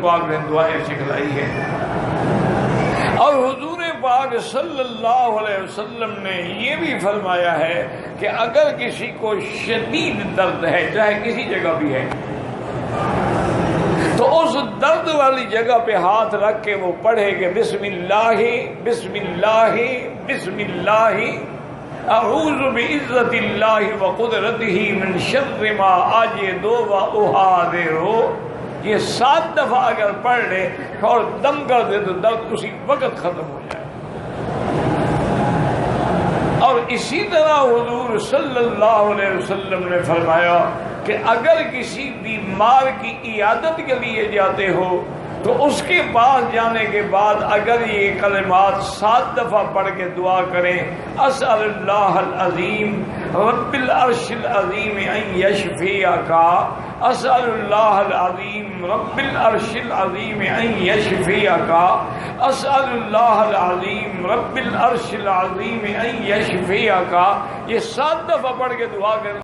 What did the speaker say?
پاک نے دعائیں سکھلائی ہیں۔ اور حضور پاک صلی اللہ علیہ وسلم نے یہ بھی فرمایا ہے کہ اگر کسی کو شدید درد ہے، چاہے کسی جگہ بھی ہے، تو اس درد والی جگہ پہ ہاتھ رکھ کے وہ پڑھے کہ بسم اللہ بسم اللہ بسم اللہ اعوذ بعزت اللہ وقدرتہ من شر ما اجد واحاذر۔ یہ 7 دفعہ اگر پڑھ لے اور دم کر دے تو درد اسی وقت ختم ہو جائے۔ اور اسی طرح حضور صلی اللہ علیہ وسلم نے فرمایا کہ اگر کسی بیمار کی عیادت کے لیے جاتے ہو تو اس کے پاس جانے کے بعد اگر یہ کلمات 7 دفعہ پڑھ کے دعا کریں، اسأل اللہ العظیم رب العرش العظیم ان یشفیک، اسأل اللہ العظیم رب العرش العظیم ان یشفیک، اسأل اللہ العظیم رب العرش العظیم ان یشفیک، یہ 7 دفعہ پڑھ کے دعا کریں۔